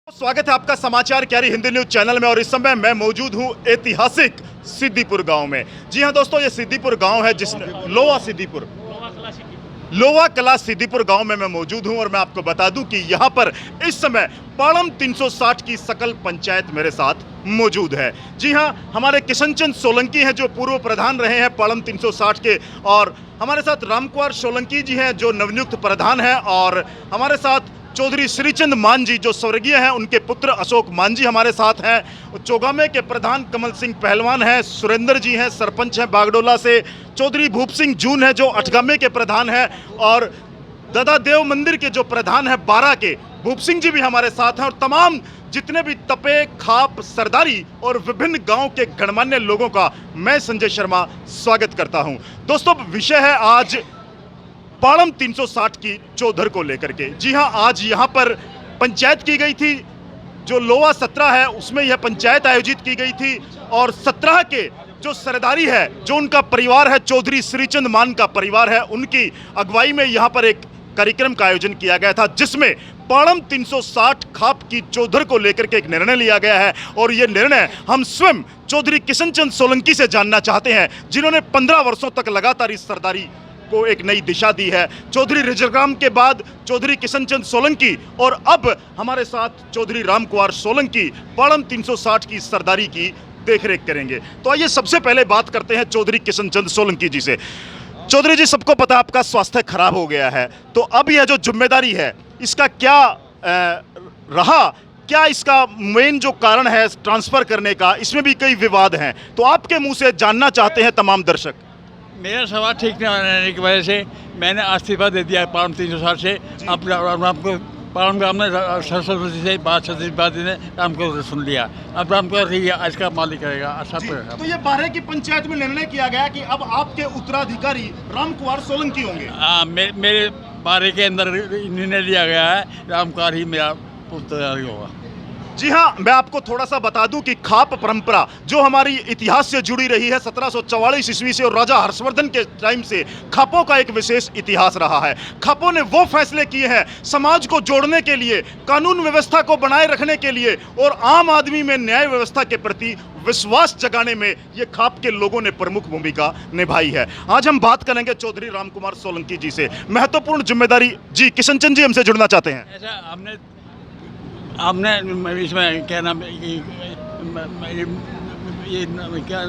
स्वागत है आपका समाचार क्यारी हिंदी न्यूज चैनल में। और इस समय मैं मौजूद हूं ऐतिहासिक सिद्दीपुर गांव में। जी हां दोस्तों, ये सिद्दीपुर गांव है जिसमें लोवा कला सिद्दीपुर गांव में मैं मौजूद हूं। और मैं आपको बता दूं कि यहां पर इस समय पाड़म 360 की सकल पंचायत मेरे साथ मौजूद है। जी हां, हमारे किशनचंद सोलंकी हैं जो पूर्व प्रधान रहे हैं पाड़म 360 के, और हमारे साथ रामकुमार सोलंकी जी हैं जो नवनियुक्त प्रधान हैं, और हमारे साथ चौधरी श्रीचंद मान जी जो स्वर्गीय हैं, उनके पुत्र अशोक मान जी हमारे साथ हैं। चौगामे के प्रधान कमल सिंह पहलवान हैं, सुरेंद्र जी हैं, सरपंच हैं बागडोला से। चौधरी भूप सिंह जून है जो अठगामे के प्रधान हैं, और दादा देव मंदिर के जो प्रधान हैं बारा के, भूप सिंह जी भी हमारे साथ हैं। और तमाम जितने भी तपे, खाप, सरदारी और विभिन्न गांव के गणमान्य लोगों का मैं संजय शर्मा स्वागत करता हूं। दोस्तों, विषय है आज पाड़म 360 की चौधर को लेकर के। जी हां, आज यहां पर पंचायत की गई थी। जो लोवा 17 है उसमें यह पंचायत आयोजित की गई थी, और 17 के जो सरदारी है, जो उनका परिवार है, चौधरी श्रीचंद मान का परिवार है, उनकी अगुवाई में यहां पर एक कार्यक्रम का आयोजन किया गया था, जिसमें पाड़म 360 खाप की चौधर को लेकर के एक निर्णय लिया गया है। और यह निर्णय हम स्वयं चौधरी किशनचंद सोलंकी से जानना चाहते हैं, जिन्होंने 15 वर्षों तक लगातार इस सरदारी को एक नई दिशा दी है। चौधरी रिजरग्राम के बाद चौधरी किशनचंद सोलंकी, और अब हमारे साथ चौधरी रामकुमार सोलंकी पाड़म 360 की सरदारी की देखरेख करेंगे। तो आइए सबसे पहले बात करते हैं चौधरी किशनचंद सोलंकी जी से। चौधरी जी, सबको पता है आपका स्वास्थ्य खराब हो गया है, तो अब यह जो जिम्मेदारी है इसका क्या रहा, क्या इसका मेन जो कारण है ट्रांसफर करने का, इसमें भी कई विवाद हैं, तो आपके मुंह से जानना चाहते हैं तमाम दर्शक। मेरा सवाल ठीक नहीं रहने की वजह से मैंने इस्तीफा दे दिया पाड़म 360 से। अपना आपको पाड़म गाँव में सरस्वती से बात सतीबादी ने राम को सुन लिया। अब राम को आज का मालिक करेगा। अच्छा, तो ये बारह की पंचायत में निर्णय किया गया कि अब आपके उत्तराधिकारी रामकुमार सोलंकी होंगे। मेरे बारे के अंदर निर्णय लिया गया है, रामकुमार ही मेरा उत्तराधिकारी होगा। जी हाँ, मैं आपको थोड़ा सा बता दूं कि खाप परंपरा जो हमारी इतिहास से जुड़ी रही है 1744 ईस्वी से, और राजा हर्षवर्धन के टाइम से खापों का एक विशेष इतिहास रहा है। खापों ने वो फैसले किए हैं समाज को जोड़ने के लिए, कानून व्यवस्था को बनाए रखने के लिए, और आम आदमी में न्याय व्यवस्था के प्रति विश्वास जगाने में ये खाप के लोगों ने प्रमुख भूमिका निभाई है। आज हम बात करेंगे चौधरी रामकुमार सोलंकी जी से। महत्वपूर्ण जिम्मेदारी जी, किशनचंद जी हमसे जुड़ना चाहते हैं। ऐसा हमने इसमें क्या नाम ये क्या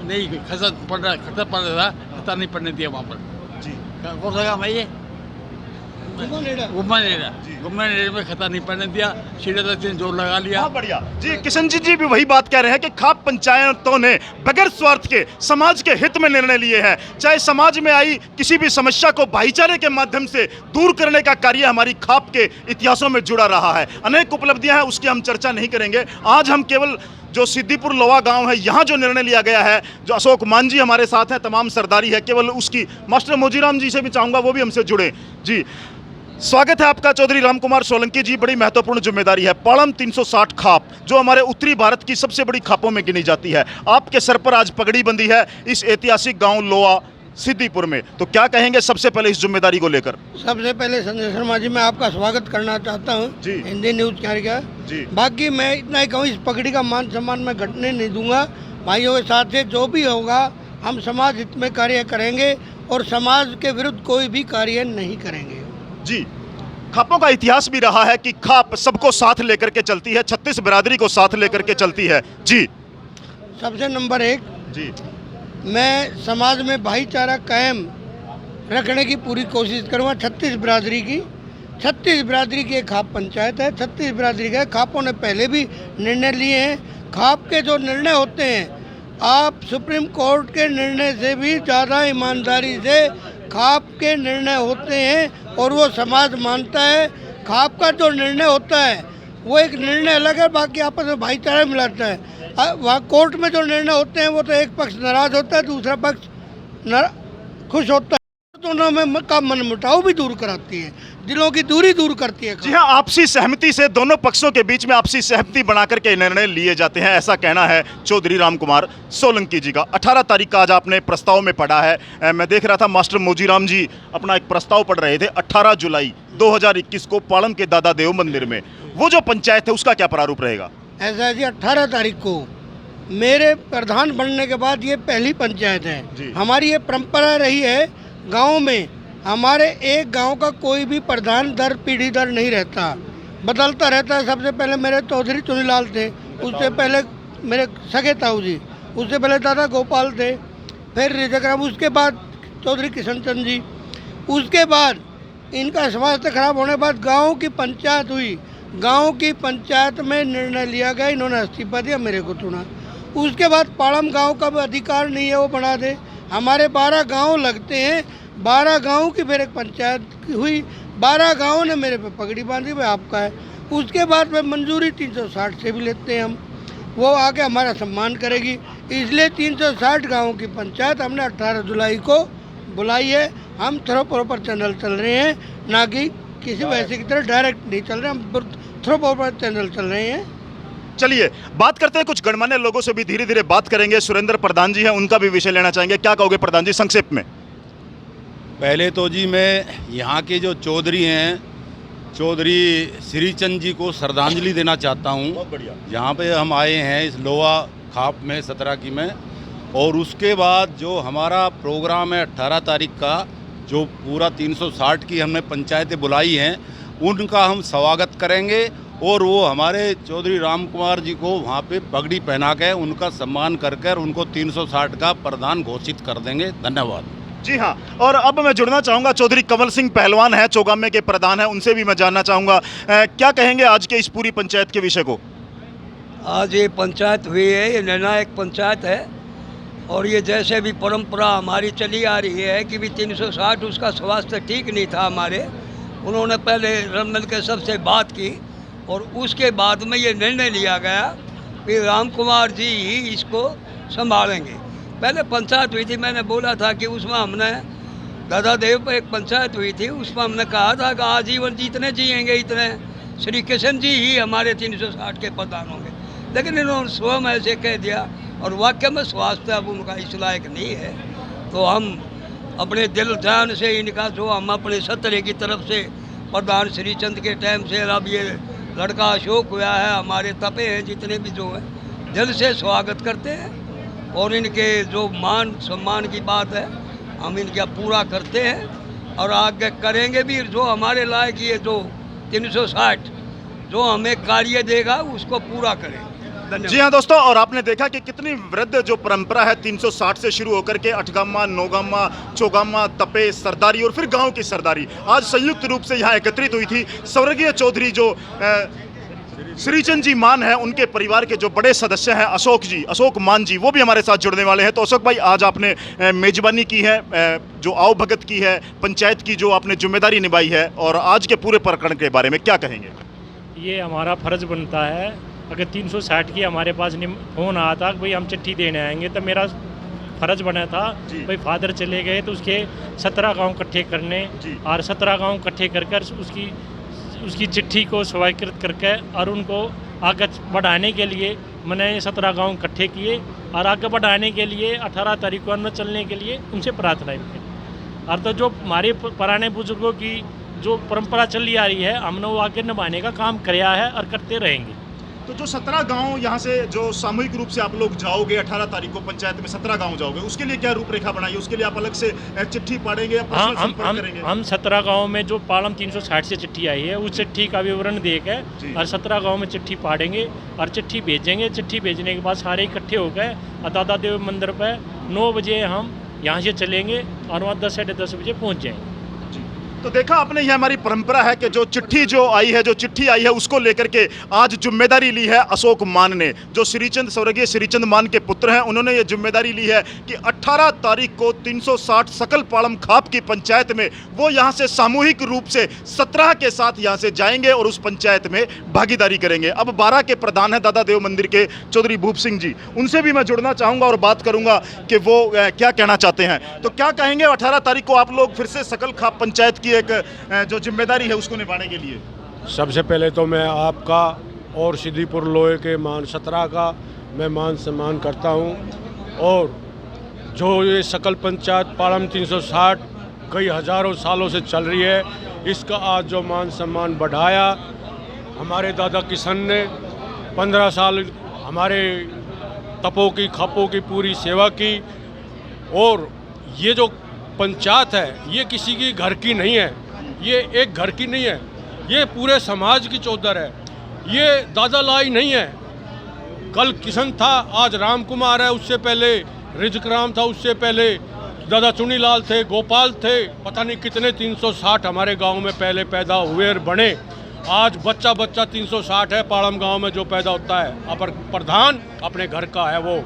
नहीं खतर पड़ रहा था, खतर नहीं पड़ने दिया वहाँ पर। जी, कौन सा काम है ये? घुमने में खतर नहीं पड़ने दिया, सीधे तक जोर लगा लिया। बहुत बढ़िया जी। किशनचंद जी भी वही बात कह रहे हैं कि खाप पंचायतों ने बगैर स्वार्थ के समाज के हित में निर्णय लिए हैं। चाहे समाज में आई किसी भी समस्या को भाईचारे के माध्यम से दूर करने का कार्य हमारी खाप के इतिहासों में जुड़ा रहा है। अनेक उपलब्धियां हैं, उसकी हम चर्चा नहीं करेंगे। आज हम केवल जो सिद्दीपुर लोवा गांव है, यहाँ जो निर्णय लिया गया है, जो अशोक मान जी हमारे साथ हैं, तमाम सरदारी है, केवल उसकी मास्टर मोजीराम जी से भी चाहूँगा वो भी हमसे जुड़े। जी, स्वागत है आपका चौधरी रामकुमार सोलंकी जी। बड़ी महत्वपूर्ण जिम्मेदारी है। पाड़म 360 खाप जो हमारे उत्तरी भारत की सबसे बड़ी खापों में गिनी जाती है, आपके सर पर आज पगड़ी बंदी है इस ऐतिहासिक गांव लोवा सिद्दीपुर में, तो क्या कहेंगे सबसे पहले इस जिम्मेदारी को लेकर? सबसे पहले संजय शर्मा जी, मैं आपका स्वागत करना चाहता हूँ हिंदी न्यूज चैनल का। बाकी मैं इतना ही कहूँ, इस पगड़ी का मान सम्मान मैं घटने नहीं दूंगा। भाइयों के साथ से जो भी होगा हम समाज हित में कार्य करेंगे, और समाज के विरुद्ध कोई भी कार्य नहीं करेंगे। जी, खापों का इतिहास भी रहा है कि खाप सबको साथ लेकर के चलती है, 36 बिरादरी को साथ लेकर के चलती है। जी, सबसे नंबर 1 जी, मैं समाज में भाईचारा कायम रखने की पूरी कोशिश करूँगा। 36 बिरादरी की एक खाप पंचायत है। 36 बिरादरी के खापों ने पहले भी निर्णय लिए हैं। खाप के जो निर्णय होते हैं, आप सुप्रीम कोर्ट के निर्णय से भी ज़्यादा ईमानदारी से खाप के निर्णय होते हैं, और वो समाज मानता है। खाप का जो निर्णय होता है वो एक निर्णय अलग है, बाकी आपस में भाईचारा मिलाता है। वहाँ कोर्ट में जो निर्णय होते हैं वो तो एक पक्ष नाराज होता है, दूसरा पक्ष खुश होता है। दोनों में का मनमुटाव भी दूर कराती है, दिलों की दूरी दूर करती है। जी हाँ, आपसी सहमति से दोनों पक्षों के बीच में आपसी सहमति बनाकर के निर्णय लिए जाते हैं, ऐसा कहना है चौधरी राम कुमार सोलंकी जी का। 18 तारीख का आज आपने प्रस्ताव में पढ़ा है, मैं देख रहा था मास्टर मोजीराम जी अपना एक प्रस्ताव पढ़ रहे थे। 18 जुलाई 2021 को पालम के दादा देव मंदिर में वो जो पंचायत है उसका क्या प्रारूप रहेगा? ऐसा है जी, 18 तारीख को मेरे प्रधान बनने के बाद ये पहली पंचायत जी। है। हमारी ये परंपरा रही है, गांव में हमारे एक गांव का कोई भी प्रधान दर पीढ़ी दर नहीं रहता, बदलता रहता है। सबसे पहले मेरे चौधरी चुनीलाल थे, उससे पहले मेरे सगे ताऊ जी, उससे पहले दादा गोपाल थे, फिर रिजकराम, उसके बाद चौधरी किशन चंद जी, उसके बाद इनका स्वास्थ्य खराब होने के बाद गाँव की पंचायत हुई। गांव की पंचायत में निर्णय लिया गया, इन्होंने इस्तीफा दिया, मेरे को चुना। उसके बाद पालम गांव का भी अधिकार नहीं है वो बना दे। हमारे 12 गांव लगते हैं, 12 गांव की फिर एक पंचायत हुई, 12 गांवों ने मेरे पे पगड़ी बांधी, भाई आपका है। उसके बाद में मंजूरी 360 से भी लेते हैं हम, वो आके हमारा सम्मान करेगी। इसलिए 360 गाँव की पंचायत हमने 18 जुलाई को बुलाई है। हम थ्रो प्रॉपर चैनल चल रहे हैं, ना कि किसी वैसे की तरह डायरेक्ट नहीं चल रहे, हम थ्रो प्रॉपर चैनल चल रहे हैं। चलिए बात करते हैं, कुछ गणमान्य लोगों से भी धीरे धीरे बात करेंगे। सुरेंद्र प्रधान जी हैं, उनका भी विषय लेना चाहेंगे। क्या कहोगे प्रधान जी संक्षेप में? पहले तो जी मैं यहाँ के जो चौधरी हैं, चौधरी श्रीचंद जी को श्रद्धांजलि देना चाहता हूँ। बहुत बढ़िया। यहाँ पे हम आए हैं इस लोहा खाप में 17 की में, और उसके बाद जो हमारा प्रोग्राम है 18 तारीख का, जो पूरा 360 की हमने पंचायतें बुलाई हैं, उनका हम स्वागत करेंगे। और वो हमारे चौधरी राम कुमार जी को वहाँ पे पगड़ी पहना के उनका सम्मान कर कर उनको 360 का प्रधान घोषित कर देंगे। धन्यवाद। जी हाँ, और अब मैं जुड़ना चाहूँगा, चौधरी कंवल सिंह पहलवान है, चौगामे के प्रधान हैं, उनसे भी मैं जानना चाहूँगा क्या कहेंगे आज के इस पूरी पंचायत के विषय को? आज ये पंचायत हुई है, ये निर्णायक पंचायत है, और ये जैसे भी परंपरा हमारी चली आ रही है कि भी 360 उसका स्वास्थ्य ठीक नहीं था हमारे, उन्होंने पहले रमनल के सबसे बात की और उसके बाद में ये निर्णय लिया गया कि राम कुमार जी ही इसको संभालेंगे। पहले पंचायत हुई थी, मैंने बोला था कि उसमें हमने दादा देव पर एक पंचायत हुई थी, उसमें हमने कहा था कि आजीवन जितने जिएंगे इतने श्री किशन जी ही हमारे 360 के प्रधान होंगे, लेकिन इन्होंने स्वयं ऐसे कह दिया और वाकई में स्वास्थ्य अब उनका इस लायक नहीं है। तो हम अपने दिल जान से इनका जो हम अपने सत्र की तरफ से प्रधान श्रीचंद के टाइम से अब ये लड़का अशोक हुआ है, हमारे तपे हैं जितने भी जो हैं, दिल से स्वागत करते हैं और इनके जो मान सम्मान की बात है हम इनका पूरा करते हैं और आगे करेंगे भी। जो हमारे लायक ये जो 360 जो हमें कार्य देगा उसको पूरा करें। जी हाँ दोस्तों, और आपने देखा कि कितनी वृद्ध जो परंपरा है 360 से शुरू होकर के अठगामा, नौगामा, चौगामा, तपे, सरदारी और फिर गांव की सरदारी आज संयुक्त रूप से यहाँ एकत्रित हुई थी। स्वर्गीय चौधरी जो श्रीचंद जी मान है, उनके परिवार के जो बड़े सदस्य हैं अशोक जी, अशोक मान जी, वो भी हमारे साथ जुड़ने वाले हैं। तो अशोक भाई, आज आपने मेजबानी की है, जो आओ भगत की है, पंचायत की जो आपने जिम्मेदारी निभाई है, और आज के पूरे प्रकरण के बारे में क्या कहेंगे? ये हमारा फर्ज बनता है। अगर 360 की हमारे पास फ़ोन आया था कि भाई हम चिट्ठी देने आएंगे, तो मेरा फ़र्ज बना था भाई फादर चले गए तो उसके 17 गांव इकट्ठे करने, और 17 गांव इकट्ठे कर कर उसकी चिट्ठी को स्वीकृत करके और उनको आगे बढ़ाने के लिए मैंने 17 गांव इकट्ठे किए और आगे बढ़ाने के लिए 18 तारीख को अन्न चलने के लिए उनसे प्रार्थना की। और तो जो हमारे पुराने बुजुर्गों की जो परंपरा चली आ रही है, हमने वो आगे निभाने का काम किया है और करते रहेंगे। तो जो 17 गांव यहाँ से जो सामूहिक रूप से आप लोग जाओगे 18 तारीख को पंचायत में 17 गांव जाओगे, उसके लिए क्या रूपरेखा बनाई? उसके लिए आप अलग से चिट्ठी पाड़ेंगे या पर्सनल संपर्क करेंगे? हम 17 गांव में जो पालम 360 से चिट्ठी आई है उस चिट्ठी का विवरण देकर और 17 गांव में चिट्ठी पाड़ेंगे और चिट्ठी भेजेंगे। चिट्ठी भेजने के बाद सारे इकट्ठे हो गए दादा देव मंदिर पर 9 बजे हम यहाँ से चलेंगे और वहाँ 10 साढ़े 10 बजे पहुँच जाएंगे। तो देखा आपने, यह हमारी परंपरा है कि जो चिट्ठी आई है उसको लेकर के आज जिम्मेदारी ली है अशोक मान ने, जो स्वर्गीय श्रीचंद मान के पुत्र हैं। उन्होंने ये जिम्मेदारी ली है कि 18 तारीख को 360 सकल पाड़म खाप की पंचायत में वो यहाँ से सामूहिक रूप से 17 के साथ यहाँ से जाएंगे और उस पंचायत में भागीदारी करेंगे। अब 12 के प्रधान हैं दादा देव मंदिर के चौधरी भूप सिंह जी, उनसे भी मैं जुड़ना चाहूँगा और बात करूँगा कि वो क्या कहना चाहते हैं। तो क्या कहेंगे 18 तारीख को आप लोग फिर से सकल खाप पंचायत की एक जो जिम्मेदारी है उसको निभाने के लिए? सबसे पहले तो मैं आपका और सिद्दीपुर लोहे के मान 17 का मैं मान सम्मान करता हूं। और जो ये सकल पंचायत पाड़म 360 कई हज़ारों सालों से चल रही है, इसका आज जो मान सम्मान बढ़ाया, हमारे दादा किशन ने 15 साल हमारे तपों की खपों की पूरी सेवा की। और ये जो पंचायत है ये किसी की घर की नहीं है, ये एक घर की नहीं है, ये पूरे समाज की चौधर है। ये दादा लाई नहीं है, कल किशन था, आज राम कुमार है, उससे पहले रिजक राम था, उससे पहले दादा चुनीलाल थे, गोपाल थे, पता नहीं कितने 360 हमारे गांव में पहले पैदा हुए और बने। आज बच्चा 360 है पाड़म गांव में जो पैदा होता है। अपर प्रधान अपने घर का है, वो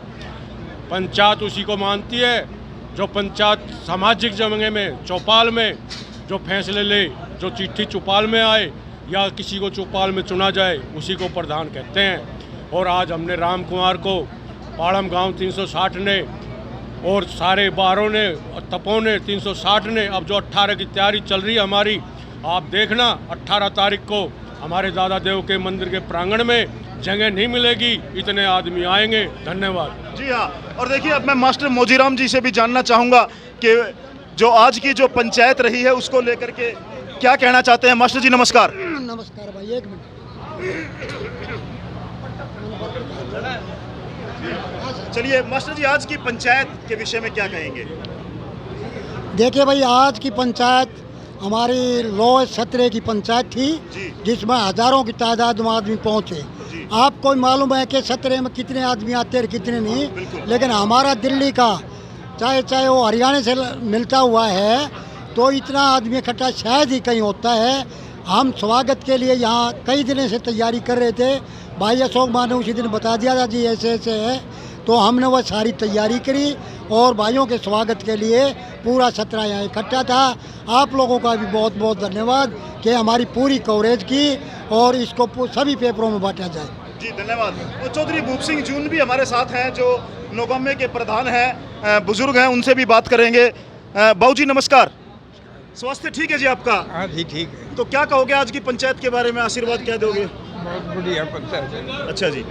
पंचायत उसी को मानती है। जो पंचायत सामाजिक जगह में चौपाल में जो फैसले ले, जो चिट्ठी चौपाल में आए या किसी को चौपाल में चुना जाए, उसी को प्रधान कहते हैं। और आज हमने राम कुमार को पाड़म गांव 360 ने और सारे 12 ने और तपों ने 360 ने, अब जो 18 की तैयारी चल रही है हमारी, आप देखना 18 तारीख को हमारे दादा देव के मंदिर के प्रांगण में जगह नहीं मिलेगी, इतने आदमी आएंगे। धन्यवाद। जी हाँ, और देखिए अब मैं मास्टर मोजीराम जी से भी जानना चाहूँगा कि जो आज की जो पंचायत रही है उसको लेकर के क्या कहना चाहते हैं। मास्टर जी नमस्कार। नमस्कार भाई, एक मिनट। चलिए मास्टर जी, आज की पंचायत के विषय में क्या कहेंगे? देखिए भाई, आज की पंचायत हमारी लोह सत्रह की पंचायत थी, जिसमें हजारों की तादाद में आदमी पहुँचे। आपको मालूम है कि 17 में कितने आदमी आते हैं कितने नहीं, लेकिन हमारा दिल्ली का चाहे वो हरियाणा से मिलता हुआ है, तो इतना आदमी इकट्ठा शायद ही कहीं होता है। हम स्वागत के लिए यहाँ कई दिनों से तैयारी कर रहे थे। भाई अशोक मान ने उसी दिन बता दिया था जी ऐसे ऐसे है, तो हमने वह सारी तैयारी करी और भाइयों के स्वागत के लिए पूरा 17 यहाँ इकट्ठा था। आप लोगों का भी बहुत बहुत धन्यवाद कि हमारी पूरी कवरेज की और इसको सभी पेपरों में बांटा जाए। जी धन्यवाद। तो चौधरी भूप सिंह जून भी हमारे साथ हैं, जो नौगामे के प्रधान हैं, बुजुर्ग हैं, उनसे भी बात करेंगे। बाबू जी नमस्कार। स्वास्थ्य ठीक है जी आपका? हाँ जी ठीक है, तो क्या कहोगे आज की पंचायत के बारे में, आशीर्वाद क्या दोगे? बहुत बढ़िया पंचायत है। अच्छा जी,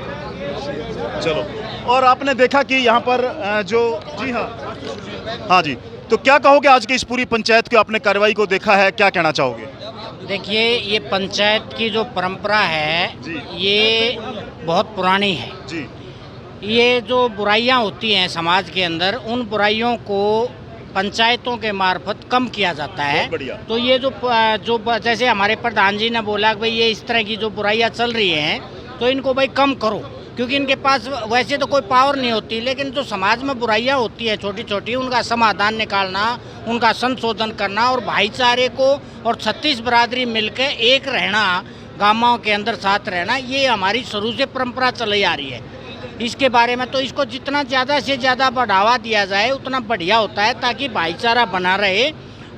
चलो। और आपने देखा कि यहाँ पर जी हाँ जी, तो क्या कहोगे आज की इस पूरी पंचायत की, आपने कार्रवाई को देखा है, क्या कहना चाहोगे? देखिए, ये पंचायत की जो परंपरा है ये बहुत पुरानी है जी। ये जो बुराइयां होती हैं समाज के अंदर, उन बुराइयों को पंचायतों के मार्फत कम किया जाता है। तो ये जो जैसे हमारे प्रधान जी ने बोला कि भाई ये इस तरह की जो बुराइयां चल रही हैं तो इनको भाई कम करो, क्योंकि इनके पास वैसे तो कोई पावर नहीं होती, लेकिन जो समाज में बुराइयां होती है छोटी छोटी, उनका समाधान निकालना, उनका संशोधन करना और भाईचारे को और 36 बिरादरी मिलकर एक रहना, गाँवों के अंदर साथ रहना, ये हमारी शुरू से परंपरा चली आ रही है। इसके बारे में तो इसको जितना ज़्यादा से ज़्यादा बढ़ावा दिया जाए उतना बढ़िया होता है, ताकि भाईचारा बना रहे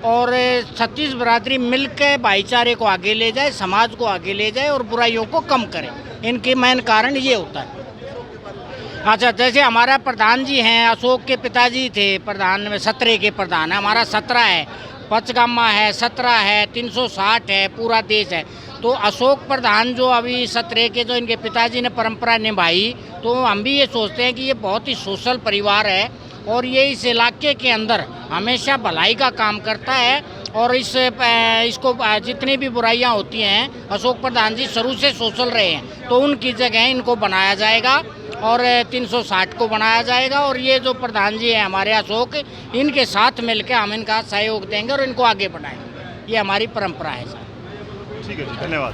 और 36 बिरादरी मिलकर भाईचारे को आगे ले जाए, समाज को आगे ले जाए और बुराइयों को कम करे। इनके मेन कारण ये होता है। अच्छा, जैसे हमारा प्रधान जी हैं, अशोक के पिताजी थे प्रधान में, 17 के प्रधान है, हमारा 17 है, पचगामा है, 17 है, 360 है, पूरा देश है। तो अशोक प्रधान जो अभी 17 के जो इनके पिताजी ने परंपरा निभाई, तो हम भी ये सोचते हैं कि ये बहुत ही सोशल परिवार है और ये इस इलाके के अंदर हमेशा भलाई का काम करता है। और इसको जितनी भी बुराइयां होती हैं, अशोक प्रधान जी शुरू से सोशल रहे हैं, तो उनकी जगह इनको बनाया जाएगा और 360 को बनाया जाएगा। और ये जो प्रधान जी हैं हमारे अशोक, इनके साथ मिलकर हम इनका सहयोग देंगे और इनको आगे बढ़ाएंगे। ये हमारी परंपरा है सर। ठीक है जी, धन्यवाद।